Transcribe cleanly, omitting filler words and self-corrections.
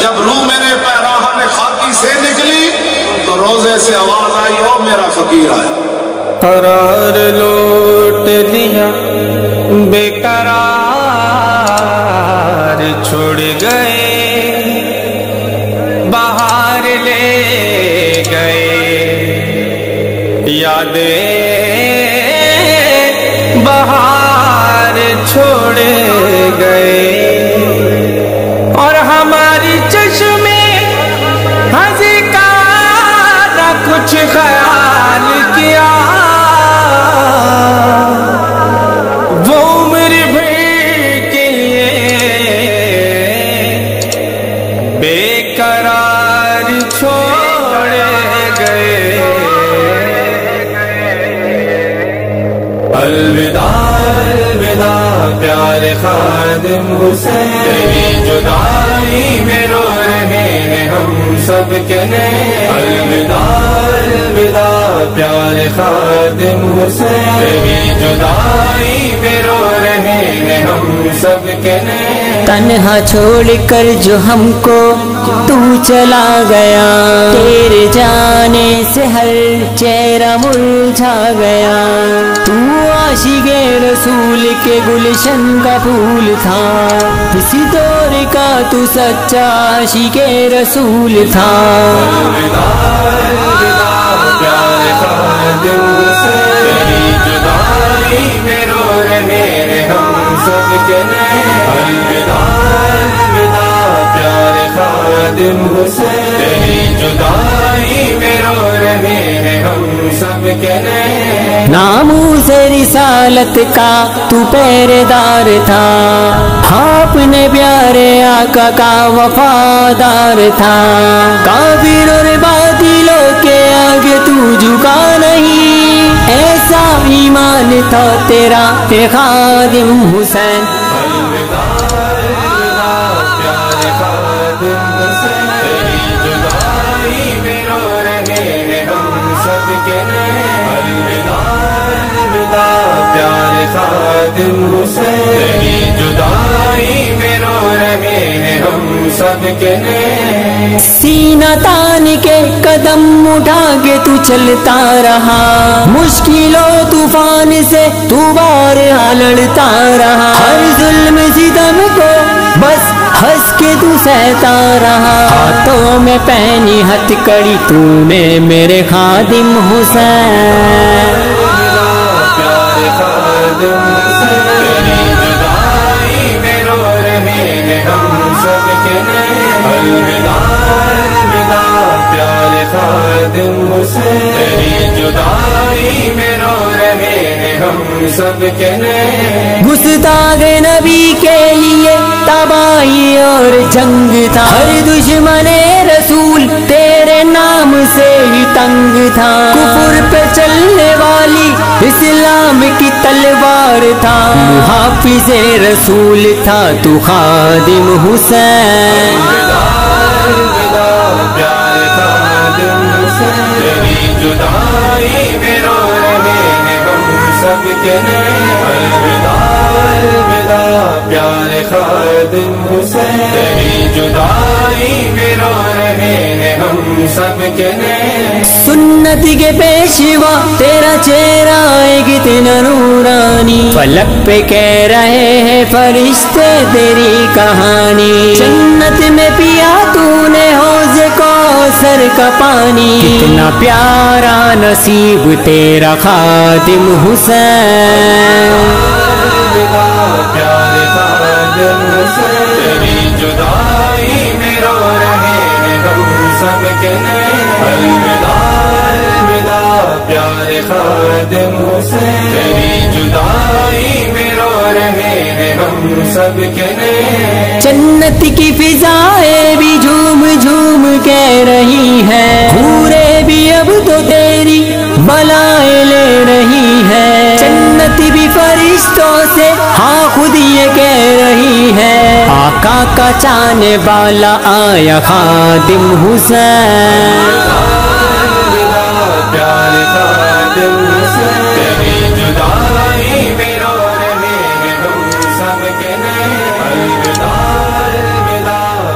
جب روح میرے پیراہن خاکی سے نکلی تو روزے سے آواز آئی او میرا فقیر آیا. قرار لوٹ دیا بے قرار چھوڑ گئے باہر لے گئے یادیں باہر چھوڑ گئے اور ہماری چشمے ہنسی کا نہ کچھ خیال کیا وہ عمر بھر کے بے قرار چھوڑ گئے. الوداع الوداع پیارے خادم حسین تیری جدائی میں رو رہے ہیں ہم سب کے نیم. الوداع الوداع پیارے خادم حسین تیری جدائی میں رو رہے ہیں ہم سب کے نیم. تنہا چھوڑ کر جو ہم کو تو چلا گیا تیرے جانے سے ہر چہرہ مرجھا گیا. تو عاشق رسول کے گلشن کا پھول تھا اسی دور کا تو سچا عاشق رسول تھا. پیارے خادم حسین تیری جدائی میں رو رہے ہیں ہم سب کے نیم. الوداع الوداع پیارے خادم حسین تیری جدائی میں رو رہے ہیں ہم سب کے نیم. ناموس رسالت کا تو پہرےدار تھا اپنے پیارے آقا کا وفادار تھا. کافر اور باطلوں کے آگے تو جھکا نہیں ایسا ایمان تھا تیرا اے خادم حسین. پیارے خادم حسین تیری جدائی میں رو رہے ہیں ہم سب کے نیم. الوداع پیارے خادم حسین تیری جدائی میں رو رہے ہیں ہم سب کے نیم. سینہ تان کے قدم اٹھا کے تو چلتا رہا مشکلوں طوفان سے تو بارہا لڑتا رہا. ہر ظلم ستم کو بس ہنس کے تو سہتا رہا. ہاتھوں میں پہنی ہتھ کڑی تو نے میرے خادم حسین. پیارے خادم حسین تیری جدائی میں رو رہے ہیں ہم سب کے نیم. الوداع الوداع پیارے خادم حسین تیری جدائی میں رو رہے ہیں ہم سب کے نیم. گستاخ نبی کے لیے تباہی اور جنگ تھا ہر دشمن رسول تیرے نام سے ہی تنگ تھا. کفر پہ چلنے والی اسلام کی تلوار تھا محافظ رسول تھا تو خادم حسین. الوداع پیارے خادم حسین تیری جدائی میں رو رہے ہیں ہم سب کے نیم. الوداع الوداع پیارے خادم حسین تیری جدائی میں رو رہے ہیں ہم سب کے نیم. سنت کے پیشوا تیرا چہرہ ہے کتنا نورانی فلک پہ کہہ رہے ہیں فرشتے تیری کہانی. جنت میں پیا تو نے حوض کوثر کا پانی کتنا پیارا نصیب تیرا خادم حسین. پیارے خادم حسین تیری جدائی میں رو رہے ہیں ہم سب کے نیم. الوداع الوداع پیارے خادم حسین تیری جدائی میں رو رہے ہیں ہم سب کے نیم. جنت کی فضائیں بھی جھوم جھوم کہہ رہی ہیں حوریں بھی اب تو تیری بلائیں لے رہی ہے. جنت بھی فرشتوں سے ہاں خود یہ کہہ رہی ہے آقا کا چانے والا آیا خادم حسین. پیارے خادم حسین تیری جدائی میں رو رہے ہیں ہم سب کے نیم. الوداع الوداع